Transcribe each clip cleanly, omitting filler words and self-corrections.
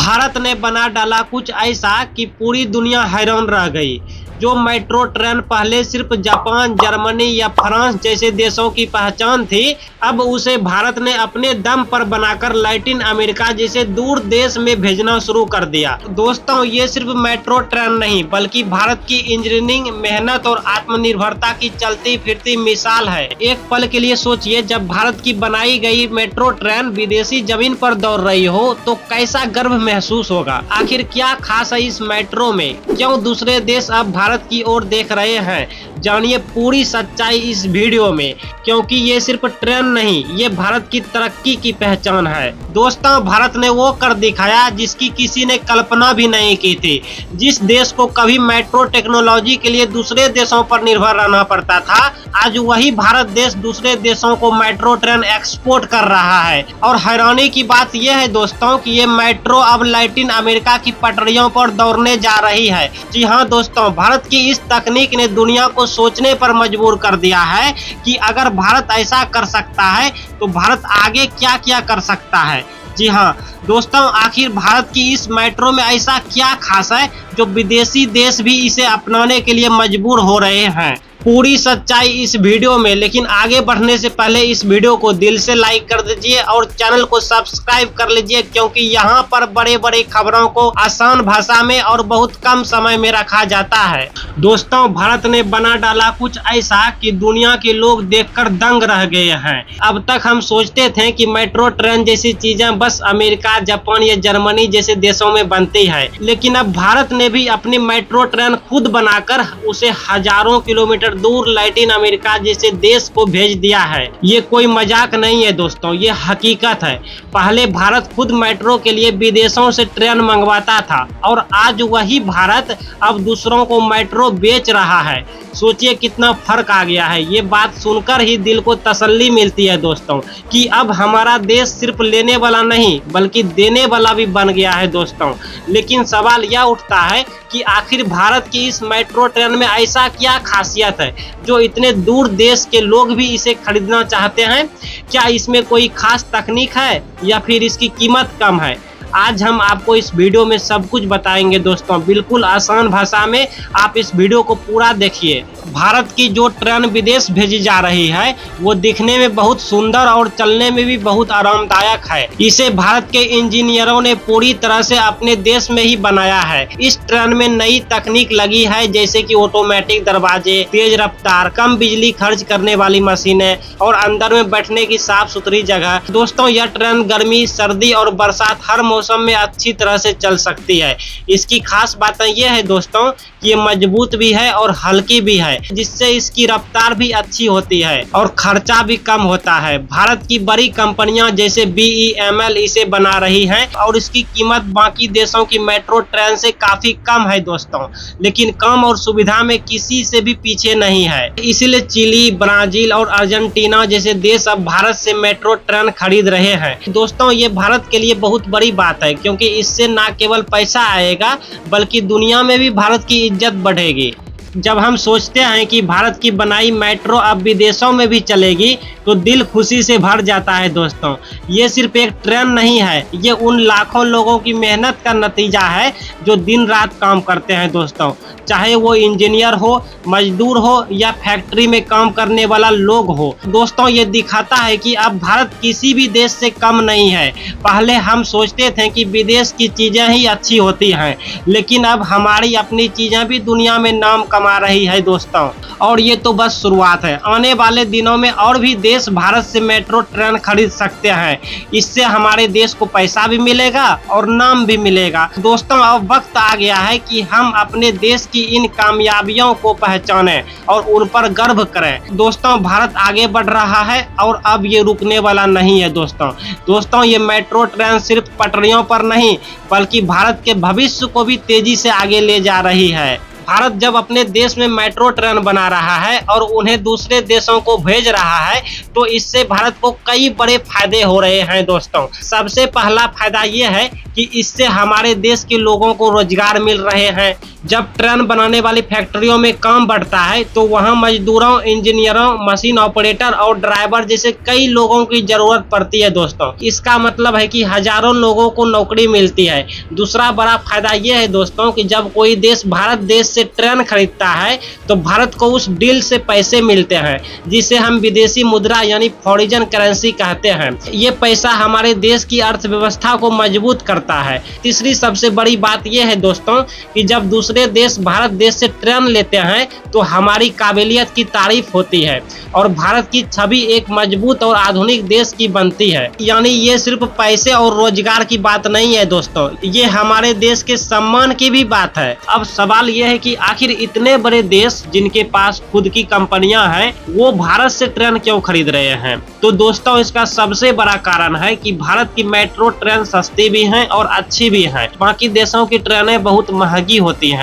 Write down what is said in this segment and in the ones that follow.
भारत ने बना डाला कुछ ऐसा कि पूरी दुनिया हैरान रह गई। जो मेट्रो ट्रेन पहले सिर्फ जापान, जर्मनी या फ्रांस जैसे देशों की पहचान थी, अब उसे भारत ने अपने दम पर बनाकर लैटिन अमेरिका जैसे दूर देश में भेजना शुरू कर दिया। दोस्तों, ये सिर्फ मेट्रो ट्रेन नहीं बल्कि भारत की इंजीनियरिंग, मेहनत और आत्मनिर्भरता की चलती फिरती मिसाल है। एक पल के लिए सोचिए, जब भारत की बनाई गई मेट्रो ट्रेन विदेशी जमीन पर दौड़ रही हो तो कैसा गर्व महसूस होगा। आखिर क्या खास है इस मेट्रो में? क्यों दूसरे देश अब भारत की ओर देख रहे हैं? जानिए पूरी सच्चाई इस वीडियो में, क्योंकि ये सिर्फ ट्रेन नहीं, ये भारत की तरक्की की पहचान है। दोस्तों, भारत ने वो कर दिखाया जिसकी किसी ने कल्पना भी नहीं की थी। जिस देश को कभी मेट्रो टेक्नोलॉजी के लिए दूसरे देशों पर निर्भर रहना पड़ता था, आज वही भारत देश दूसरे देशों को मेट्रो ट्रेन एक्सपोर्ट कर रहा है। और हैरानी की बात यह है दोस्तों कि ये मेट्रो अब लैटिन अमेरिका की पटरियों पर दौड़ने जा रही है। जी हाँ दोस्तों, भारत की इस तकनीक ने दुनिया को सोचने पर मजबूर कर दिया है कि अगर भारत ऐसा कर सकता है तो भारत आगे क्या क्या कर सकता है। जी हाँ दोस्तों, आखिर भारत की इस मेट्रो में ऐसा क्या खास है जो विदेशी देश भी इसे अपनाने के लिए मजबूर हो रहे हैं। पूरी सच्चाई इस वीडियो में, लेकिन आगे बढ़ने से पहले इस वीडियो को दिल से लाइक कर दीजिए और चैनल को सब्सक्राइब कर लीजिए, क्योंकि यहाँ पर बड़े बड़े खबरों को आसान भाषा में और बहुत कम समय में रखा जाता है। दोस्तों, भारत ने बना डाला कुछ ऐसा कि दुनिया के लोग देखकर दंग रह गए हैं। अब तक हम सोचते थे कि मेट्रो ट्रेन जैसी चीजें बस अमेरिका, जापान या जर्मनी जैसे देशों में बनती है, लेकिन अब भारत ने भी अपनी मेट्रो ट्रेन खुद बनाकर उसे हजारों किलोमीटर दूर लैटिन अमेरिका जैसे देश को भेज दिया है। ये कोई मजाक नहीं है दोस्तों, ये हकीकत है। पहले भारत खुद मेट्रो के लिए विदेशों से ट्रेन मंगवाता था और आज वही भारत अब दूसरों को मेट्रो बेच रहा है। सोचिए कितना फर्क आ गया है। ये बात सुनकर ही दिल को तसल्ली मिलती है दोस्तों कि अब हमारा देश सिर्फ लेने वाला नहीं बल्कि देने वाला भी बन गया है दोस्तों। लेकिन सवाल यह उठता है कि आखिर भारत की इस मेट्रो ट्रेन में ऐसा क्या खासियत है जो इतने दूर देश के लोग भी इसे खरीदना चाहते हैं? क्या इसमें कोई खास तकनीक है या फिर इसकी कीमत कम है? आज हम आपको इस वीडियो में सब कुछ बताएंगे दोस्तों, बिल्कुल आसान भाषा में। आप इस वीडियो को पूरा देखिए। भारत की जो ट्रेन विदेश भेजी जा रही है वो दिखने में बहुत सुंदर और चलने में भी बहुत आरामदायक है। इसे भारत के इंजीनियरों ने पूरी तरह से अपने देश में ही बनाया है। इस ट्रेन में नई तकनीक लगी है, जैसे कि ऑटोमेटिक दरवाजे, तेज रफ्तार, कम बिजली खर्च करने वाली मशीनें और अंदर में बैठने की साफ सुथरी जगह। दोस्तों, यह ट्रेन गर्मी, सर्दी और बरसात हर मौसम में अच्छी तरह से चल सकती है। इसकी खास बात यह है दोस्तों कि ये मजबूत भी है और हल्की भी है, जिससे इसकी रफ्तार भी अच्छी होती है और खर्चा भी कम होता है। भारत की बड़ी कंपनियां जैसे BEML इसे बना रही हैं और इसकी कीमत बाकी देशों की मेट्रो ट्रेन से काफी कम है दोस्तों, लेकिन काम और सुविधा में किसी से भी पीछे नहीं है। इसीलिए चिली, ब्राजील और अर्जेंटीना जैसे देश अब भारत से मेट्रो ट्रेन खरीद रहे हैं। दोस्तों, ये भारत के लिए बहुत बड़ी बात है, क्योंकि इससे न केवल पैसा आएगा बल्कि दुनिया में भी भारत की इज्जत बढ़ेगी। जब हम सोचते हैं कि भारत की बनाई मेट्रो अब विदेशों में भी चलेगी तो दिल खुशी से भर जाता है दोस्तों। ये सिर्फ एक ट्रेन नहीं है, ये उन लाखों लोगों की मेहनत का नतीजा है जो दिन रात काम करते हैं दोस्तों। चाहे वो इंजीनियर हो, मजदूर हो या फैक्ट्री में काम करने वाला लोग हो। दोस्तों, ये दिखाता है कि अब भारत किसी भी देश से कम नहीं है। पहले हम सोचते थे कि विदेश की चीजें ही अच्छी होती हैं, लेकिन अब हमारी अपनी चीजें भी दुनिया में नाम कमा रही है दोस्तों। और ये तो बस शुरुआत है। आने वाले दिनों में और भी देश भारत से मेट्रो ट्रेन खरीद सकते हैं। इससे हमारे देश को पैसा भी मिलेगा और नाम भी मिलेगा। दोस्तों, अब वक्त आ गया है कि हम अपने देश की इन कामयाबियों को पहचानें और उन पर गर्व करें। दोस्तों, भारत आगे बढ़ रहा है और अब ये रुकने वाला नहीं है दोस्तों, ये मेट्रो ट्रेन सिर्फ पटरियों पर नहीं बल्कि भारत के भविष्य को भी तेजी से आगे ले जा रही है। भारत जब अपने देश में मेट्रो ट्रेन बना रहा है और उन्हें दूसरे देशों को भेज रहा है तो इससे भारत को कई बड़े फायदे हो रहे हैं दोस्तों। सबसे पहला फायदा ये है कि इससे हमारे देश के लोगों को रोजगार मिल रहे हैं। जब ट्रेन बनाने वाली फैक्ट्रियों में काम बढ़ता है तो वहां मजदूरों, इंजीनियरों, मशीन ऑपरेटर और ड्राइवर जैसे कई लोगों की जरूरत पड़ती है दोस्तों। इसका मतलब है कि हजारों लोगों को नौकरी मिलती है। दूसरा बड़ा फायदा यह है दोस्तों कि जब कोई देश भारत देश से ट्रेन खरीदता है तो भारत को उस डील से पैसे मिलते हैं जिसे हम विदेशी मुद्रा यानी फॉरेन करेंसी कहते हैं। ये पैसा हमारे देश की अर्थव्यवस्था को मजबूत करता है। तीसरी सबसे बड़ी बात यह है दोस्तों कि जब दूसरे देश भारत देश से ट्रेन लेते हैं तो हमारी काबिलियत की तारीफ होती है और भारत की छवि एक मजबूत और आधुनिक देश की बनती है। यानी ये सिर्फ पैसे और रोजगार की बात नहीं है दोस्तों, ये हमारे देश के सम्मान की भी बात है। अब सवाल यह है कि आखिर इतने बड़े देश जिनके पास खुद की कंपनियां हैं वो भारत से ट्रेन क्यों खरीद रहे हैं? तो दोस्तों इसका सबसे बड़ा कारण है कि भारत की मेट्रो ट्रेन सस्ती भी हैं और अच्छी भी हैं। बाकी देशों की ट्रेनें बहुत महंगी होती हैं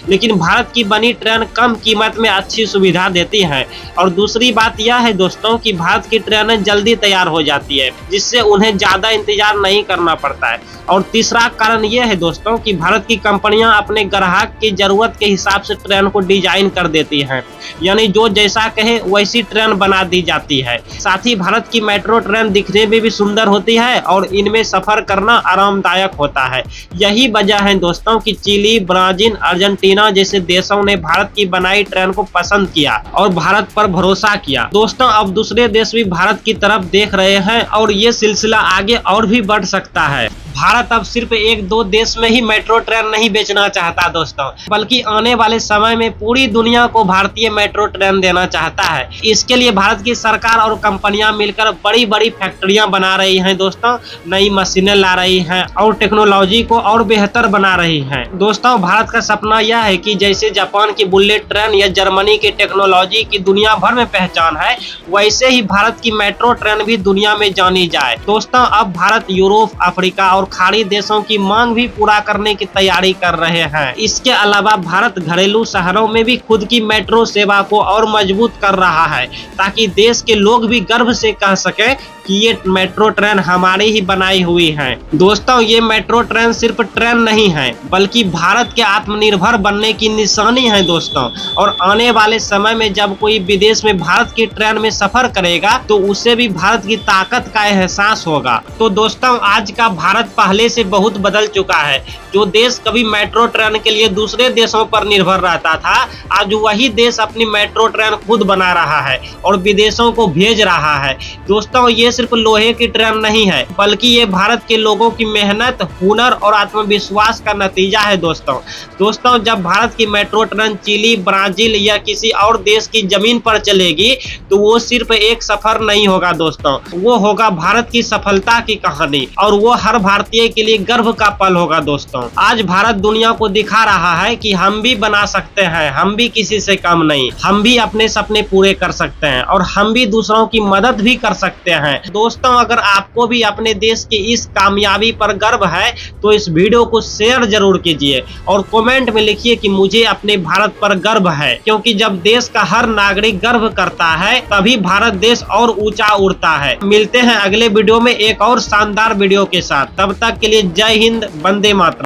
लेकिन भारत की बनी ट्रेन कम कीमत में अच्छी सुविधा देती है। और दूसरी बात यह है दोस्तों कि भारत की ट्रेनें जल्दी तैयार हो जाती है जिससे उन्हें ज्यादा इंतजार नहीं करना पड़ता है। और तीसरा कारण यह है दोस्तों कि भारत की कंपनियां अपने ग्राहक की जरूरत के हिसाब से ट्रेन को डिजाइन कर देती हैं, यानी जो जैसा कहे वैसी ट्रेन बना दी जाती है। साथ ही भारत की मेट्रो ट्रेन दिखने में भी सुंदर होती है और इनमें सफर करना आरामदायक होता है। यही वजह है दोस्तों कि चिली, ब्राजील, अर्जेंटीना जैसे देशों ने भारत की बनाई ट्रेन को पसंद किया और भारत पर भरोसा किया। दोस्तों अब दूसरे देश भी भारत की तरफ देख रहे हैं और ये सिलसिला आगे और भी बढ़ सकता है। भारत अब सिर्फ एक दो देश में ही मेट्रो ट्रेन नहीं बेचना चाहता दोस्तों, बल्कि आने वाले समय में पूरी दुनिया को भारतीय मेट्रो ट्रेन देना चाहता है। इसके लिए भारत की सरकार और कंपनियां मिलकर बड़ी बड़ी फैक्ट्रियां बना रही हैं दोस्तों, नई मशीनें ला रही हैं और टेक्नोलॉजी को और बेहतर बना रही हैं। दोस्तों भारत का सपना यह है कि जैसे जापान की बुलेट ट्रेन या जर्मनी की टेक्नोलॉजी की दुनिया भर में पहचान है, वैसे ही भारत की मेट्रो ट्रेन भी दुनिया में जानी जाए। दोस्तों अब भारत यूरोप, अफ्रीका और खाड़ी देशों की मांग भी पूरा करने की तैयारी कर रहे हैं। इसके अलावा भारत घरेलू शहरों में भी खुद की मेट्रो सेवा को और मजबूत कर रहा है ताकि देश के लोग भी गर्व से कह सके कि ये मेट्रो ट्रेन हमारी ही बनाई हुई है। दोस्तों ये मेट्रो ट्रेन सिर्फ ट्रेन नहीं है बल्कि भारत के आत्मनिर्भर बनने की निशानी है दोस्तों। और आने वाले समय में जब कोई विदेश में भारत की ट्रेन में सफर करेगा तो उसे भी भारत की ताकत का एहसास होगा। तो दोस्तों आज का भारत पहले से बहुत बदल चुका है। जो देश कभी मेट्रो ट्रेन के लिए दूसरे देशों पर निर्भर रहता था, आज वही देश अपनी मेट्रो ट्रेन खुद बना रहा है और विदेशों को भेज रहा है। दोस्तों ये सिर्फ लोहे की ट्रेन नहीं है बल्कि ये भारत के लोगों की मेहनत, हुनर और आत्मविश्वास का नतीजा है दोस्तों जब भारत की मेट्रो ट्रेन चिली, ब्राजील या किसी और देश की जमीन पर चलेगी तो वो सिर्फ एक सफर नहीं होगा दोस्तों, वो होगा भारत की सफलता की कहानी और वो हर भारतीय के लिए गर्व का पल होगा दोस्तों। आज भारत दुनिया को दिखा रहा है कि हम भी बना सकते हैं, हम भी किसी से कम नहीं, हम भी अपने सपने पूरे कर सकते हैं और हम भी दूसरों की मदद भी कर सकते हैं। दोस्तों अगर आपको भी अपने देश की इस कामयाबी पर गर्व है तो इस वीडियो को शेयर जरूर कीजिए और कमेंट में लिखिए कि मुझे अपने भारत पर गर्व है, क्योंकि जब देश का हर नागरिक गर्व करता है तभी भारत देश और ऊंचा उड़ता है। मिलते हैं अगले वीडियो में एक और शानदार वीडियो के साथ, तब तक के लिए जय हिंद, वंदे मातरम।